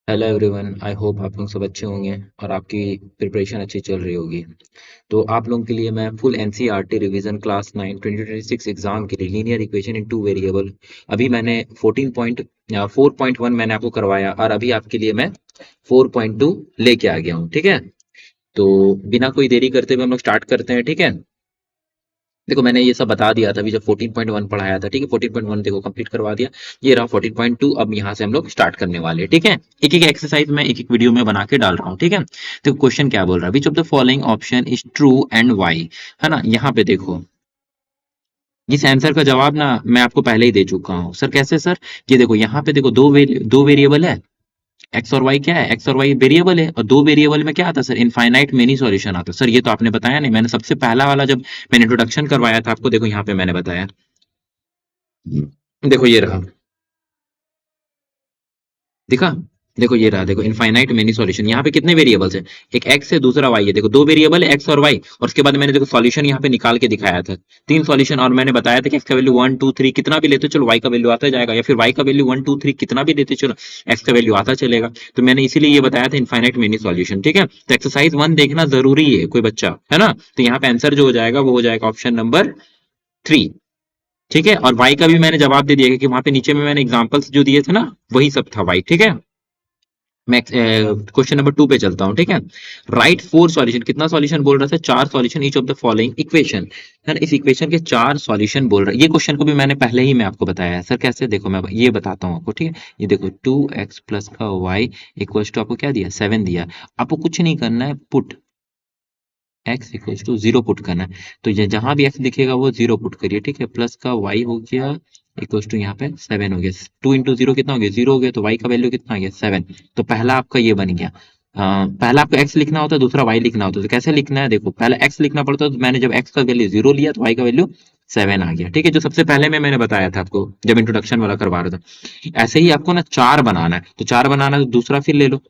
Hello everyone, I hope आप लोग सब अच्छे होंगे और आपकी प्रिपरेशन अच्छी चल रही होगी। तो आप लोगों के लिए मैं full NCERT revision class 9 2026 exam के लिए linear equation in two variable अभी मैंने 4.1 मैंने आपको करवाया और अभी आपके लिए मैं 4.2 लेके आ गया हूँ। ठीक है, तो बिना कोई देरी करते हुए हम लोग स्टार्ट करते हैं। ठीक है, देखो मैंने ये सब बता दिया था अभी जब 14.1 पढ़ाया था। ठीक है, 14.1 देखो कंप्लीट करवा दिया। ये रहा 14.2। अब यहाँ से हम लोग स्टार्ट करने वाले हैं। ठीक है, एक एक एक्सरसाइज मैं एक एक वीडियो में बना के डाल रहा हूँ। ठीक है, तो क्वेश्चन क्या बोल रहा है, which of the following option is true and why. है ना, यहाँ पे देखो इस आंसर का जवाब ना मैं आपको पहले ही दे चुका हूँ। सर कैसे सर? ये देखो यहाँ पे देखो दो वेरिएबल है। एक्स और वाई क्या है? एक्स और वाई वेरिएबल है और दो वेरिएबल में क्या आता है सर? इनफाइनाइट मेनी सॉल्यूशन आता है। सर ये तो आपने बताया नहीं, मैंने सबसे पहला वाला जब मैंने इंट्रोडक्शन करवाया था आपको, देखो यहाँ पे मैंने बताया। देखो ये रहा, दिखा? देखो ये रहा, देखो इनफाइनाइट मेनी सॉल्यूशन। यहाँ पे कितने वेरिएबल्स हैं? एक एक्स है, दूसरा वाई है। देखो दो वेरिएबल है एक्स और वाई, और उसके बाद मैंने देखो सॉल्यूशन यहाँ पे निकाल के दिखाया था। तीन सॉल्यूशन, और मैंने बताया था कि एक्स का वैल्यू 1 2 3 कितना भी लेते चलो वाई का वैल्यू आता जाएगा, या फिर वाई का वैल्यू 1 2 3 कितना भी देते चलो एक्स का वैल्यू आता चलेगा। तो मैंने इसीलिए ये बताया था इनफाइनाइट मेनी सॉल्यूशन। ठीक है, तो एक्सरसाइज 1 देखना जरूरी है कोई बच्चा, है ना? तो यहाँ पे आंसर जो हो जाएगा वो हो जाएगा ऑप्शन नंबर 3। ठीक है, और वाई का भी मैंने जवाब दे दिया कि वहां पे नीचे में मैंने एग्जांपल्स जो दिए थे ना वही सब था वाई। ठीक है, मैं क्वेश्चन नंबर 2 पे चलता हूँ। ठीक है, राइट फोर सॉल्यूशन, कितना सॉल्यूशन बोल रहा था? चार solution each of the following equation. है ना, इस इक्वेशन के चार सॉल्यूशन बोल रहा है। ये क्वेश्चन को भी मैंने पहले ही मैं आपको बताया है। सर कैसे? देखो मैं ये बताता हूँ आपको। ठीक है, ये देखो 2x प्लस का y इक्वल्स टू आपको क्या दिया? 7 दिया। आपको कुछ नहीं करना है, put x equals to 0 put करना है। तो ये जहां भी x दिखेगा वो 0 पुट करिए। ठीक है, प्लस का y हो गया इक्वल्स टू यहाँ पे 7 हो गया। 2 इंटू जीरो कितना हो गया? 0 हो गया। तो y का वैल्यू कितना आ गया? 7। तो पहला आपका ये बन गया। पहला आपको x लिखना होता है, दूसरा y लिखना होता है। तो कैसे लिखना है? देखो पहले x लिखना पड़ता है, तो मैंने जब x का वैल्यू 0 लिया तो y का वैल्यू 7 आ गया। ठीक है, जो सबसे पहले में मैंने बताया था आपको जब इंट्रोडक्शन वाला करवा रहा था। ऐसे ही आपको ना चार बनाना है, तो चार बनाना है तो दूसरा फिर ले लो।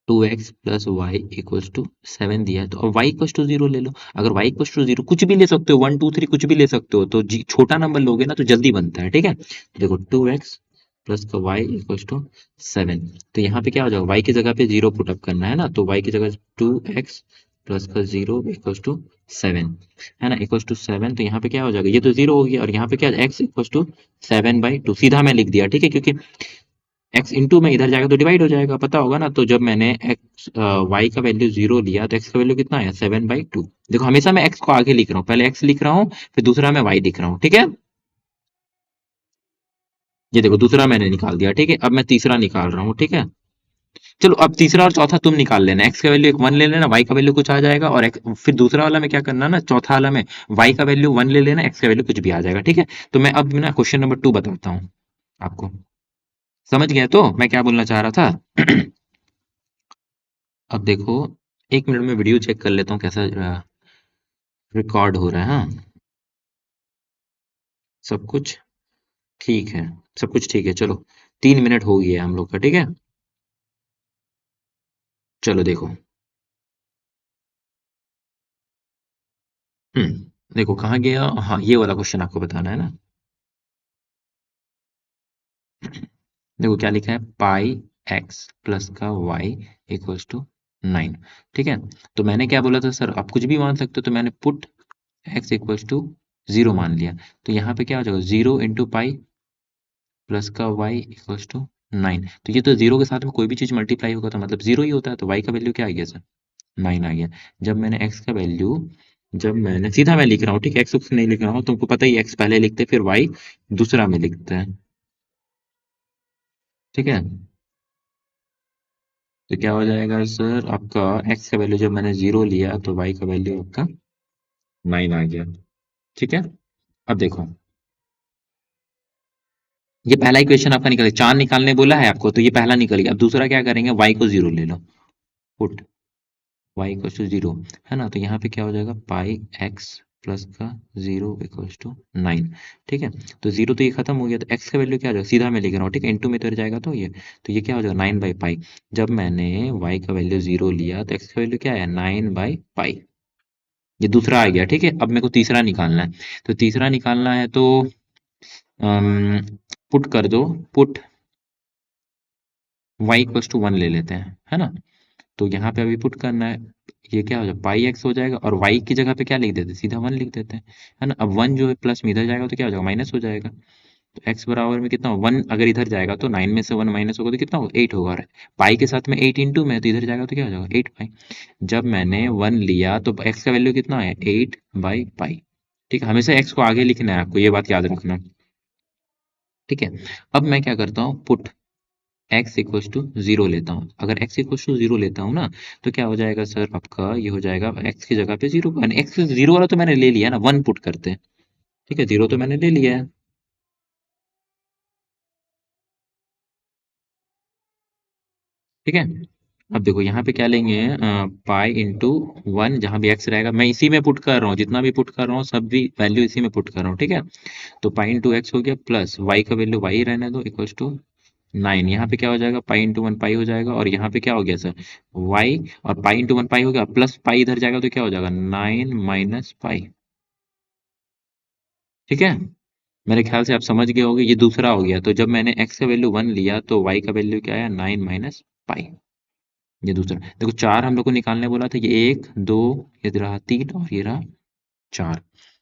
2x plus Y equals to 7 दिया है, तो अब y इक्वल्स टू 0 ले लो। अगर y इक्वल्स टू 0 कुछ भी ले सकते हो, 1 2 3 कुछ भी ले सकते हो, तो छोटा नंबर लोगे ना तो जल्दी बनता है। ठीक है, तो देखो 2x प्लस का y इक्वल्स टू 7। तो यहाँ पे क्या हो जाएगा? y की जगह पे 0 पुटअप करना है ना, तो y की जगह 2x प्लस का 0 इक्वल्स टू 7, है ना, इक्वल्स टू 7। तो यहाँ पे क्या हो जाएगा? ये तो 0 हो गया, और यहाँ पे क्या? x इक्वल्स टू 7/2 सीधा मैं लिख दिया। ठीक है, क्योंकि एक्स इंटू में इधर जाएगा तो डिवाइड हो जाएगा, पता होगा ना। तो जब मैंने एक्स वाई का वैल्यू 0 लिया तो एक्स का वैल्यू कितना आया? 7/2। देखो हमेशा मैं एक्स को आगे लिख रहा हूँ, पहले एक्स लिख रहा हूँ फिर दूसरा मैं वाई लिख रहा हूँ। ठीक है, ये देखो दूसरा मैंने निकाल दिया। ठीक है, अब मैं तीसरा निकाल रहा हूँ। ठीक है, चलो अब तीसरा और चौथा तुम निकाल लेना। एक्स का वैल्यू एक 1 ले लेना, वाई का वैल्यू कुछ आ जाएगा, और फिर दूसरा वाला में क्या करना ना, चौथा वाला में वाई का वैल्यू 1 ले लेना, एक्स का वैल्यू कुछ भी आ जाएगा। ठीक है, तो मैं अब ना क्वेश्चन नंबर 2 बताता हूँ आपको। समझ गए तो मैं क्या बोलना चाह रहा था? अब देखो, एक मिनट में वीडियो चेक कर लेता हूँ कैसा रिकॉर्ड हो रहा है। हाँ, सब कुछ ठीक है, सब कुछ ठीक है। चलो 3 मिनट हो गया हम लोग का। ठीक है, चलो देखो। देखो कहाँ गया? हाँ, ये वाला क्वेश्चन आपको बताना है ना। देखो क्या लिखा है, पाई एक्स प्लस का वाई इक्वल्स टू 9। ठीक है, तो मैंने क्या बोला था सर? आप कुछ भी मान सकते हो, तो मैंने पुट एक्स इक्वल्स टू 0 मान लिया। तो यहाँ पे क्या हो जाएगा? 0 इंटू पाई प्लस का वाई इक्वल्स टू 9। तो ये तो 0 के साथ में कोई भी चीज मल्टीप्लाई होगा तो मतलब 0 ही होता है, तो वाई का वैल्यू क्या आ गया सर? 9 आ गया। जब मैंने एक्स का वैल्यू, जब मैंने सीधा मैं लिख रहा हूँ। ठीक है, एक्स उक्स नहीं लिख रहा हूँ, तुमको पता ही एक्स पहले लिखते फिर वाई दूसरा में लिखते हैं। ठीक है, तो क्या हो जाएगा सर आपका? एक्स का वैल्यू जब मैंने 0 लिया तो वाई का वैल्यू आपका 9 आ गया। ठीक है, अब देखो ये पहला इक्वेशन आपका निकल गया। चार निकालने बोला है आपको, तो ये पहला निकल गया। अब दूसरा क्या करेंगे? वाई को 0 ले लो, पुट वाई इक्वल्स टू 0, है ना। तो यहाँ पे क्या हो जाएगा? पाई एक्स प्लस का 0 इक्वल्स टू 9। ठीक है, तो 0 तो ये खत्म हो गया, तो एक्स का वैल्यू क्या आ जाएगा? सीधा मैं लिख रहा हूँ। ठीक है, इंटू में तो जाएगा, तो ये क्या हो जाएगा? 9/पाई। जब मैंने वाई का वैल्यू 0 लिया तो एक्स का वैल्यू क्या है? 9/पाई। ये दूसरा आ गया। ठीक है, अब मेरे को तीसरा निकालना है। तो तीसरा निकालना है तो पुट कर दो, पुट y इक्वल्स टू 1 ले लेते हैं, है ना? तो यहाँ पे अभी पुट करना है, ये क्या हो जाएगा पाई एक्स हो जाएगा, और y की जगह पे क्या लिख देते हैं, सीधा 1 लिख देते हैं, है ना? अब 1 जो है प्लस में इधर जाएगा तो क्या हो जाएगा, माइनस हो जाएगा। तो x बराबर में कितना होगा, 1 अगर इधर जाएगा तो 9 में से 1 माइनस होगा तो कितना होगा, 8 होगा। और पाई के साथ में 8 इंटू में, तो इधर जाएगा तो क्या हो जाएगा, 8 पाई। जब मैंने 1 लिया तो x का वैल्यू कितना है, 8 बाई पाई। ठीक है, हमेशा x को आगे लिखना है, आपको ये बात याद रखना। ठीक है, अब मैं क्या करता हूँ, पुट x इक्वल्स टू 0 लेता हूँ। अगर x इक्वल्स टू 0 लेता हूँ ना, तो क्या हो जाएगा सर आपका, ये हो जाएगा x की जगह पे 0, x 0 वाला तो मैंने ले लिया ना, 1 पुट करते हैं। ठीक है, 0 तो मैंने ले लिया है। ठीक है, अब देखो यहाँ पे क्या लेंगे, पाई इंटू 1, जहाँ भी x रहेगा मैं इसी में पुट कर रहा हूँ, जितना भी पुट कर रहा हूँ सब भी वैल्यू इसी में पुट कर रहा हूँ। ठीक है, तो पाई इंटू एक्स हो गया, प्लस y का वैल्यू y रहने दो, इक्वल्स टू 9। यहाँ पे क्या हो जाएगा, पाई इंटू 1 पाई हो जाएगा, और यहाँ पे क्या हो गया सर, y, और पाई इंटू 1 पाई हो गया, प्लस पाई इधर जाएगा तो क्या हो जाएगा, 9 माइनस पाई। ठीक है, मेरे ख्याल से आप समझ गए होंगे, ये दूसरा हो गया। तो जब मैंने x का वैल्यू 1 लिया तो y का वैल्यू क्या आया, 9 माइनस पाई। ये दूसरा, देखो 4 हम लोग को निकालने बोला था, ये 1 2, ये रहा 3, और ये रहा 4।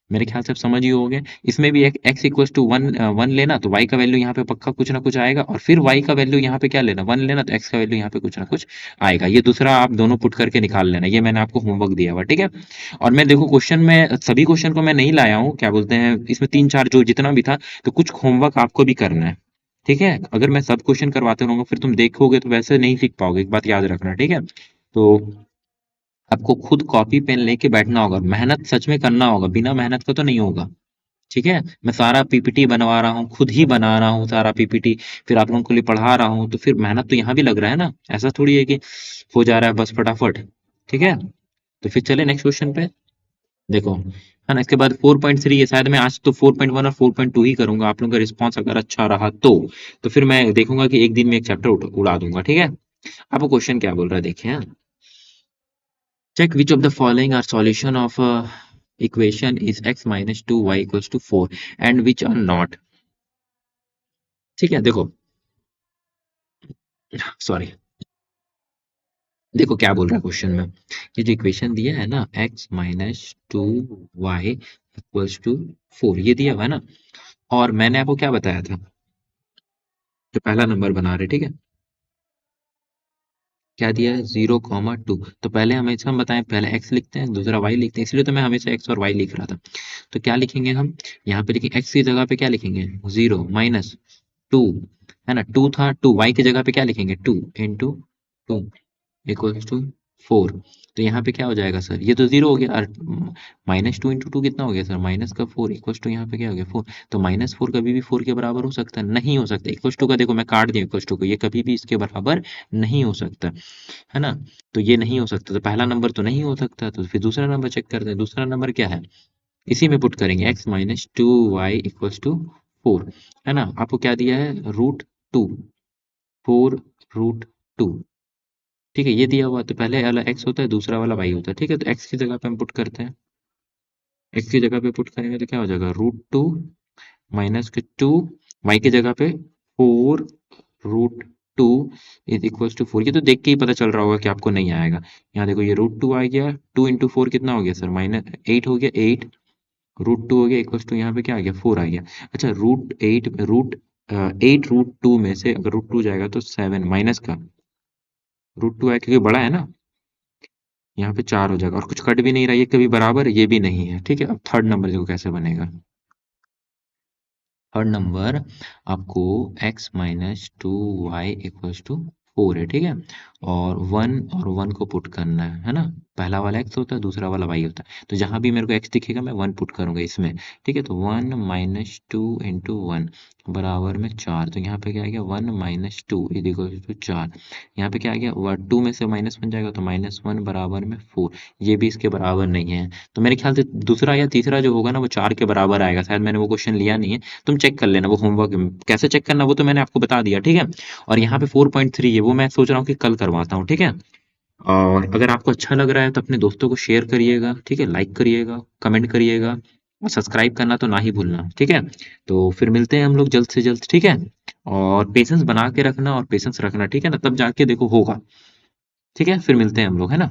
मेरे ख्याल से आप समझ ही होंगे। इसमें भी एक x इक्वल्स टू 1 1 लेना, तो y का वैल्यू यहाँ पे पक्का कुछ ना कुछ आएगा, और फिर y का वैल्यू यहाँ पे क्या लेना, 1 लेना, तो x का वैल्यू यहाँ पे कुछ ना कुछ आएगा। ये दूसरा आप दोनों पुट करके निकाल लेना, ये मैंने आपको होमवर्क दिया हुआ। ठीक है, और मैं देखो क्वेश्चन में सभी क्वेश्चन को मैं नहीं लाया हूँ, क्या बोलते हैं, इसमें 3 4 जो जितना भी था, तो कुछ होमवर्क आपको भी करना है। ठीक है, अगर मैं सब क्वेश्चन करवाते रहूंगा फिर तुम देखोगे तो वैसे नहीं सीख पाओगे, एक बात याद रखना। ठीक है, तो आपको खुद कॉपी पेन लेके बैठना होगा, मेहनत सच में करना होगा, बिना मेहनत का तो नहीं होगा। ठीक है, मैं सारा पीपीटी बनवा रहा हूँ, खुद ही बना रहा हूँ सारा पीपीटी, फिर आप लोगों के लिए पढ़ा रहा हूँ, तो फिर मेहनत तो यहाँ भी लग रहा है ना, ऐसा थोड़ी है कि हो जा रहा है बस फटाफट। ठीक है, तो फिर चले नेक्स्ट क्वेश्चन पे। देखो, है ना, इसके बाद 4.3 है, शायद मैं आज तो 4.1 और 4.2 ही करूंगा, आप लोगों का रिस्पॉन्स अगर अच्छा रहा तो फिर मैं देखूंगा कि एक दिन में एक चैप्टर उड़ा दूंगा। ठीक है, आपको क्वेश्चन क्या बोल रहा है, देखिए, check which of the following are solution of a equation is x minus 2y equals to 4 and which are not। ठीक है, देखो, सॉरी, देखो क्या बोल रहा है क्वेश्चन में, ये जो इक्वेशन दिया है ना, x minus 2y equals to 4, ये दिया हुआ है ना, और मैंने आपको क्या बताया था, जो पहला नंबर बना रहे, ठीक है, क्या दिया है, 0,2। तो पहले हमेशा हम बताएं, पहले x लिखते हैं, दूसरा y लिखते हैं, इसलिए तो मैं हमेशा x और y लिख रहा था। तो क्या लिखेंगे हम, यहाँ पे लिखेंगे x की जगह पे क्या लिखेंगे, 0 माइनस 2, है ना, 2 था, 2 y की जगह पे क्या लिखेंगे, 2 इंटू 2 इक्वल्स टू 4। तो यहाँ पे क्या हो जाएगा सर, ये तो 0 हो गया, और माइनस 2 इंटू 2 कितना हो गया सर, माइनस का 4 इक्वल्स टू यहाँ पे क्या हो गया, 4। तो माइनस 4 कभी भी 4 के बराबर हो सकता है, नहीं हो सकता। इक्वल्स टू का देखो मैं काट दिया इक्वल्स टू को, ये कभी भी इसके बराबर नहीं हो सकता, है ना, तो ये नहीं हो सकता, तो पहला नंबर तो नहीं हो सकता, तो फिर दूसरा नंबर चेक करते हैं, दूसरा नंबर क्या है, इसी में पुट करेंगे, x minus 2y equals to 4, है ना, आपको क्या दिया है, रूट 2, 4√2। ठीक है, ये दिया हुआ, तो पहले वाला x होता है, दूसरा वाला y होता है। ठीक है, तो x की जगह पे हम पुट करते हैं, x की जगह पे पुट करेंगे तो क्या हो जाएगा, √2 माइनस के 2, y की जगह पे 4√2 इज इक्वल्स टू 4। ये तो देख के ही पता चल रहा होगा कि आपको नहीं आएगा। यहाँ देखो, ये √2 आ गया, 2 इंटू 4 कितना हो गया सर, माइनस 8 हो गया, 8 √2 हो गया इक्वल्स टू यहाँ पे क्या आ गया, 4 आ गया। अच्छा, रूट 8 में से अगर √2 जाएगा तो 7 माइनस का √2 आया, क्योंकि बड़ा है ना, यहाँ पे 4 हो जाएगा, और कुछ कट भी नहीं रहा, ये कभी बराबर ये भी नहीं है। ठीक है, अब थर्ड नंबर देखो कैसे बनेगा। थर्ड नंबर आपको x minus 2y equals to 4 है। ठीक है, और 1 और 1 को पुट करना है ना, पहला वाला x होता है, दूसरा वाला y होता है, तो जहां भी मेरे को x दिखेगा मैं 1 पुट करूंगा इसमें। ठीक है, तो 1 माइनस 2 इंटू 1 बराबर में 4, तो यहाँ पे क्या आ गया, 1 माइनस 2 इज इक्वल टू 4। यहाँ पे क्या आ गया, 2 में से माइनस 1 जाएगा तो -1 बराबर में 4, ये भी इसके बराबर नहीं है। तो मेरे ख्याल से दूसरा या तीसरा जो होगा ना, वो 4 के बराबर आएगा, शायद मैंने वो क्वेश्चन लिया नहीं है, तुम चेक कर लेना वो होमवर्क, कैसे चेक करना वो तो मैंने आपको बता दिया। ठीक है, और यहाँ पे 4.3 है, वो मैं सोच रहा हूँ कि कल करवाता हूँ। ठीक है, और अगर आपको अच्छा लग रहा है तो अपने दोस्तों को शेयर करिएगा, ठीक है, लाइक करिएगा, कमेंट करिएगा, और सब्सक्राइब करना तो ना ही भूलना, ठीक है? तो फिर मिलते हैं हम लोग जल्द से जल्द, ठीक है? और पेशेंस बना के रखना और पेशेंस रखना, ठीक है ना? तब जाके देखो होगा, ठीक है? फिर मिलते हैं हम लोग, है ना?